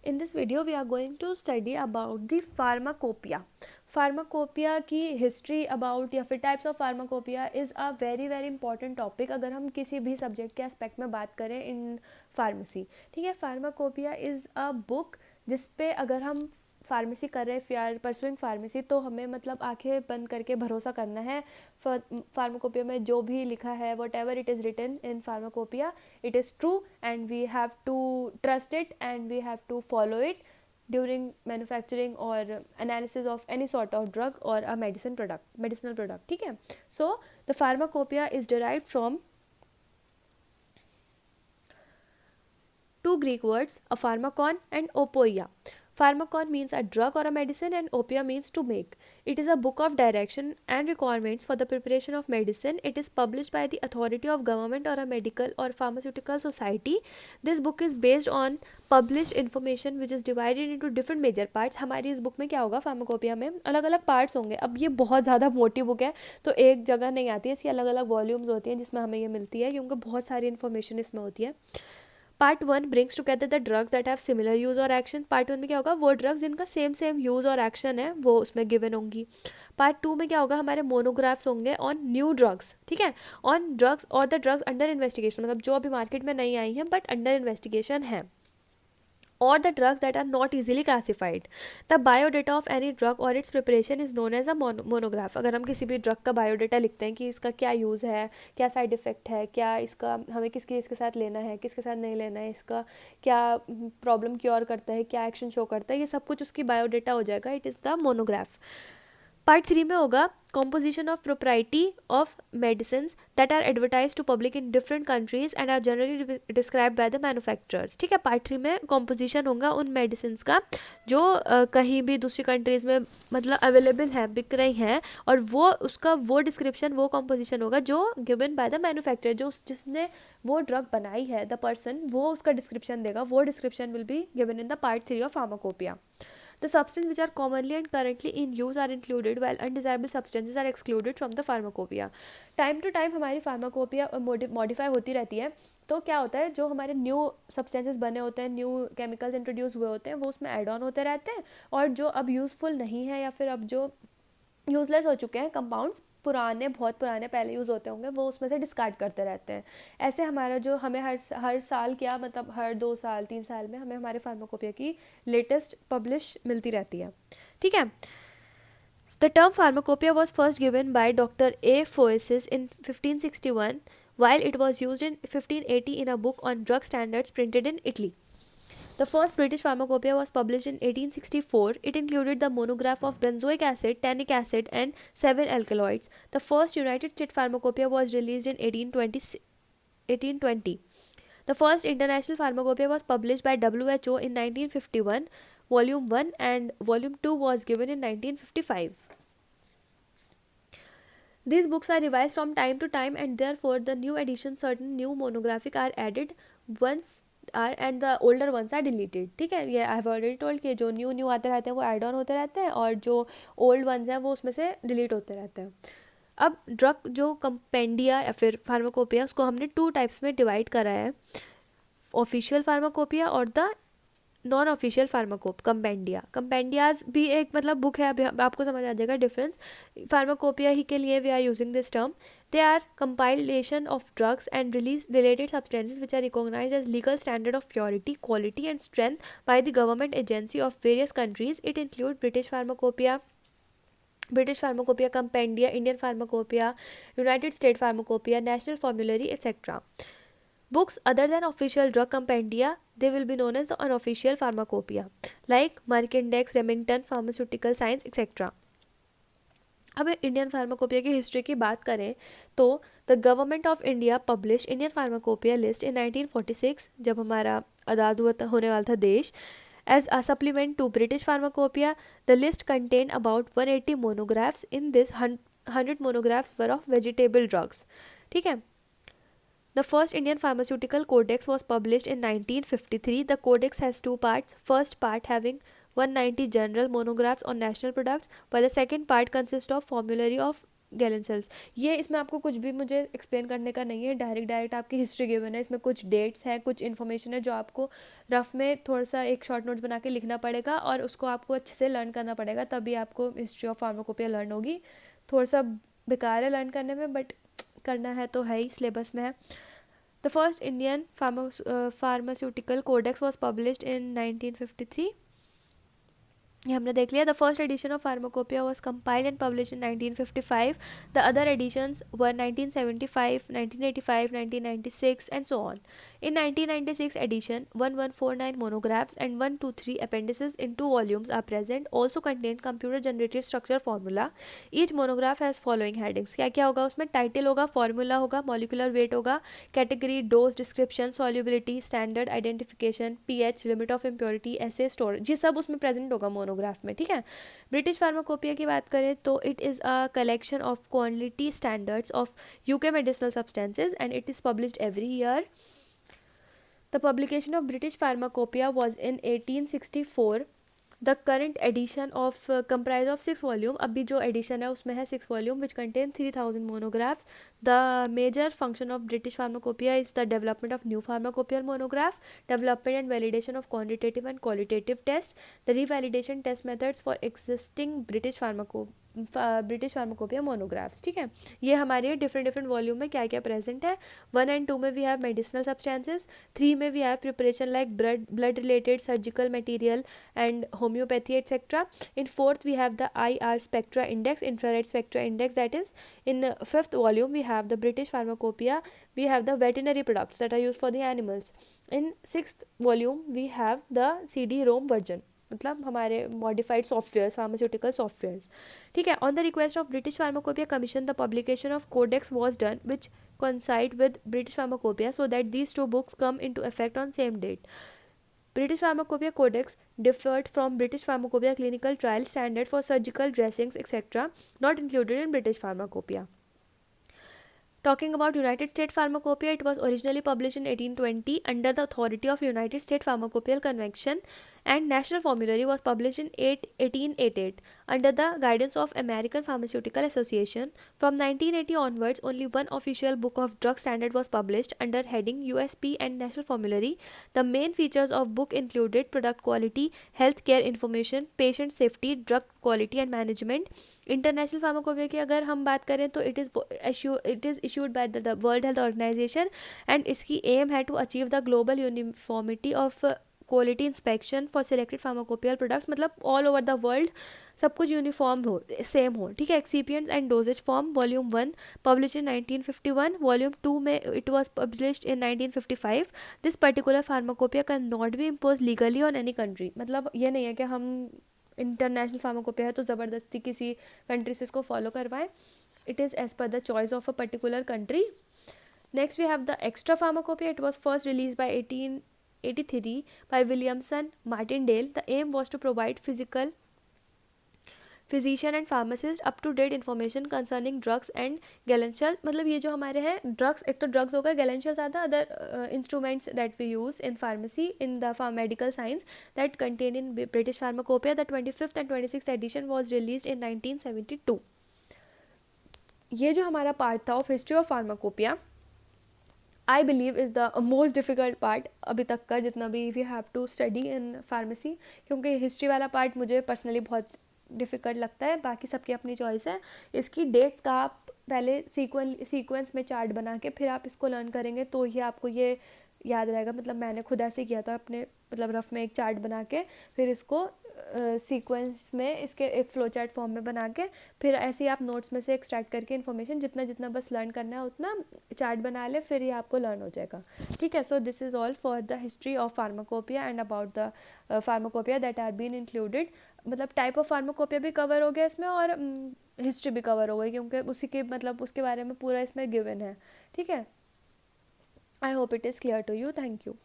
In this video we are going to study about the pharmacopoeia. Pharmacopoeia की history about या फिर types of pharmacopoeia is a very very important topic अगर हम किसी भी subject के एस्पेक्ट में बात करें इन फार्मेसी. ठीक है, फार्माकोपिया इज़ अ बुक जिस पे अगर हम फार्मेसी कर रहे हैं, वी आर परसुइंग फार्मेसी, तो हमें मतलब आंखें बंद करके भरोसा करना है फार्माकोपिया में जो भी लिखा है. Whatever it is written in pharmacopoeia, it is true and we have to trust it and we have to follow it during manufacturing or analysis of any sort of drug or a medicinal product. ठीक है, so the pharmacopoeia is derived from two Greek words, a pharmakon and opoia. Pharmakon means a drug or a medicine and opia means to make. It is a book of direction and requirements for the preparation of medicine. It is published by the authority of government or a medical or pharmaceutical society. This book is based on published information which is divided into different major parts. हमारी इस book में क्या होगा, pharmacopoeia में अलग अलग parts होंगे. अब ये बहुत ज़्यादा मोटी बुक है तो एक जगह नहीं आती है, इसकी अलग अलग वॉल्यूम्स होती हैं जिसमें हमें ये मिलती है क्योंकि बहुत सारी इन्फॉर्मेशन इसमें होती है. Part 1 brings together the drugs that have similar use और एक्शन. पार्ट 1 में क्या होगा, वो ड्रग्स जिनका सेम यूज़ और एक्शन है वो उसमें गिवन होंगी. पार्ट 2 में क्या होगा, हमारे मोनोग्राफ्स होंगे ऑन न्यू ड्रग्स. ठीक है, ऑन ड्रग्स और द ड्रग्स अंडर इन्वेस्टिगेशन, मतलब जो अभी मार्केट में नहीं आई हैं बट अंडर इन्वेस्टिगेशन है. Or the drugs that are not easily classified. The biodata of any drug or its preparation is known as a monograph. अगर हम किसी भी ड्रग का बायोडाटा लिखते हैं कि इसका क्या यूज़ है, क्या साइड इफ़ेक्ट है, क्या इसका हमें किसके इसके साथ लेना है, किसके साथ नहीं लेना है, इसका क्या प्रॉब्लम क्योर करता है, क्या एक्शन शो करता है, ये सब कुछ उसकी बायोडाटा हो जाएगा. It is the monograph. Part 3 में होगा composition of propriety of medicine that are advertise to public in different countries and are generally describe by the manufacturers. ठीक है, पार्ट 3 में कॉम्पोजिशन होगा उन मेडिसिन का जो कहीं भी दूसरी कंट्रीज में मतलब अवेलेबल है, बिक रही हैं, और वो उसका वो डिस्क्रिप्शन, वो कॉम्पोजिशन होगा जो गिवन बाय द मैन्युफैक्चरर, जो जिसने वो ड्रग बनाई है, द पर्सन, वो उसका डिस्क्रिप्शन देगा. वो description will be given in the part 3 of pharmacopoeia. The substances which are commonly and currently in use are included while undesirable substances are excluded from the pharmacopoeia. Time to time हमारी pharmacopoeia modify होती रहती है. तो क्या होता है, जो हमारे न्यू सब्सटेंसेस बने होते हैं, न्यू केमिकल्स इंट्रोड्यूस हुए होते हैं, वो उसमें ऐड ऑन होते रहते हैं, और जो अब यूज़फुल नहीं है या फिर अब जो यूज़लेस हो चुके हैं कंपाउंड्स, पुराने, बहुत पुराने पहले यूज़ होते होंगे, वो उसमें से डिस्कार्ड करते रहते हैं. ऐसे हमारा जो हमें हर साल, क्या मतलब हर 2 साल 3 साल में हमें हमारे फार्माकोपिया की लेटेस्ट पब्लिश मिलती रहती है. ठीक है, the term pharmacopoeia was first given by doctor A Foesius in 1561 while it was used in 1580 in a book on drug standards printed in Italy. The first British pharmacopoeia was published in 1864. It included the monograph of benzoic acid, tannic acid, and 7 alkaloids. The first United States pharmacopoeia was released in 1820. The first international pharmacopoeia was published by WHO in 1951. Volume 1 and Volume 2 was given in 1955. These books are revised from time to time and therefore the new editions, certain new monographic are added once are and the older ones are deleted. ठीक है, ये I have already told कि जो new आते रहते हैं वो add on होते रहते हैं और जो ओल्ड वंस हैं वो उसमें से डिलीट होते रहते हैं. अब ड्रग जो कंपेंडिया या फिर फार्माकोपिया, उसको हमने 2 टाइप्स में डिवाइड करा है, ऑफिशियल फार्माकोपिया और द नॉन ऑफिशियल कंपेंडिया. कंपेंडियाज भी एक मतलब बुक है, अभी आपको समझ आ जाएगा डिफरेंस. फार्माकोपिया ही के लिए we are using this term. They are compilation of drugs and release related substances which are recognized as legal standard of purity, quality and strength by the government agency of various countries. It include British Pharmacopoeia Compendia, Indian Pharmacopoeia, United States Pharmacopoeia, National Formulary, etc. Books other than official drug compendia, they will be known as the unofficial pharmacopoeia, like Merck Index, Remington, Pharmaceutical Science, etc. अब Indian pharmacopoeia की history की बात करें तो the government of India publish Indian pharmacopoeia list in 1946, जब हमारा आज़ाद होने वाला था देश. As a supplement to British pharmacopoeia, the list contain about 180 monographs. In this 100 monographs were of vegetable drugs. ठीक है, the first Indian pharmaceutical codex was published in 1953. The codex has 2 parts. First part having 190 general monographs on national products, while the second part consists of formulary of galenicals. ये इसमें आपको कुछ भी मुझे explain करने का नहीं है, डायरेक्ट आपकी हिस्ट्री गिवन है, इसमें कुछ डेट्स हैं, कुछ इन्फॉर्मेशन है जो आपको रफ में थोड़ा सा एक शॉर्ट नोट्स बना के लिखना पड़ेगा और उसको आपको अच्छे से लर्न करना पड़ेगा, तभी आपको हिस्ट्री ऑफ फार्माकोपिया लर्न होगी। थोड़ा सा बेकार है लर्न करने में, बट करना है तो है ही, सिलेबस में है। The first Indian pharmaceutical codex was published in 1953। ये हमने देख लिया। The first edition of pharmacopoeia was compiled and publish in 1955. The other editions were 1975, 1985, 1996 and so on. In 1996 edition, 1149 monographs and 123 appendices in 2 volumes are present, also contain computer generated structure formula. Each monograph has following headings. क्या क्या होगा उसमें? Title होगा, formula होगा, molecular weight होगा, category, dose, description, solubility, standard, identification, pH, limit of impurity, ऐसे storage, ये सब उसमें प्रेजेंट होगा मोनोग्राफ में, ठीक है। ब्रिटिश फार्माकोपिया की बात करें तो it is a collection of quality standards of UK medicinal substances and it is published every year. The publication of British Pharmacopoeia was in 1864. The current edition of comprise of 6 volume. अभी जो edition है उसमें है 6 volume which contain 3000 monographs. The major function of British Pharmacopoeia is the development of new pharmacopoeial monograph, development and validation of quantitative and qualitative tests, the revalidation test methods for existing British pharmacopoeia monographs, ठीक है। ये हमारे different volume में क्या क्या present है। 1 and 2 में we have medicinal substances, 3 में we have preparation like blood related surgical material and homoeopathy etcetera. In 4th we have the IR spectra index, infrared spectra index, that is. In 5th volume we have the British Pharmacopoeia, we have the veterinary products that are used for the animals. In 6th volume we have the CD-ROM version, मतलब हमारे modified softwares, pharmaceutical softwares, ठीक है। On the request of British pharmacopoeia commission the publication of codex was done which coincide with British Pharmacopoeia so that these 2 books come into effect on same date. British Pharmacopoeia Codex differed from British Pharmacopoeia Clinical Trial Standard for surgical dressings etc., not included in British Pharmacopoeia. Talking about United States Pharmacopoeia, it was originally published in 1820 under the authority of United States Pharmacopoeial Convention, and National Formulary was published in 1888 under the guidance of American Pharmaceutical Association. From 1980 onwards, only one official book of drug standard was published under heading USP and National Formulary. The main features of book included product quality, healthcare information, patient safety, drug quality and management. International pharmacopoeia की अगर हम बात करें तो it is issued by the World Health Organization and इसकी aim है to achieve the global uniformity of quality inspection for selected pharmacopoeial products, मतलब all over the world सब कुछ यूनिफॉर्म हो, सेम हो, ठीक है। Excipients and dosage form volume 1 publish in 1951, volume 2 में it was published in 1955. This particular pharmacopoeia can not be impose legally on any country, मतलब ये नहीं है कि हम इंटरनेशनल फार्माकोपिया है तो ज़बरदस्ती किसी कंट्री से इसको फॉलो करवाएं. It is as per the choice of a particular country. Next we have the extra pharmacopoeia. It was first release by 1883 by Williamson Martindale. The aim was to provide physician and pharmacist up to date information concerning drugs and galancials. मतलब ये जो हमारे हैं drugs, एक तो drugs होगा, galancials are the other instruments that we use in pharmacy in the medical science that contained in British Pharmacopoeia. The 25th and 26th edition was released in 1972. ये जो हमारा पार्ट था of history of pharmacopoeia, I believe is the most difficult part अभी तक का जितना भी we have to study in pharmacy, क्योंकि हिस्ट्री वाला पार्ट मुझे पर्सनली बहुत डिफ़िकल्ट लगता है, बाकी सबकी अपनी चॉइस है. इसकी डेट्स का आप पहले सीक्वेंस में चार्ट बना के फिर आप इसको लर्न करेंगे तो ये आपको ये याद रहेगा. मतलब मैंने खुद ऐसे किया था अपने, मतलब रफ में एक चार्ट बना के फिर इसको सीक्वेंस में इसके एक फ्लो चार्ट फॉर्म में बना के फिर ऐसे ही आप नोट्स में से एक्सट्रैक्ट करके इन्फॉर्मेशन जितना जितना बस लर्न करना है उतना चार्ट बना ले, फिर ये आपको लर्न हो जाएगा. ठीक है. So this is all for the history of pharmacopoeia and about the pharmacopoeia that are been included. मतलब टाइप ऑफ फार्माकोपिया भी कवर हो गया इसमें और हिस्ट्री भी कवर हो गई, क्योंकि उसी के मतलब उसके बारे में पूरा इसमें गिवन है. ठीक है. I hope it is clear to you. Thank you.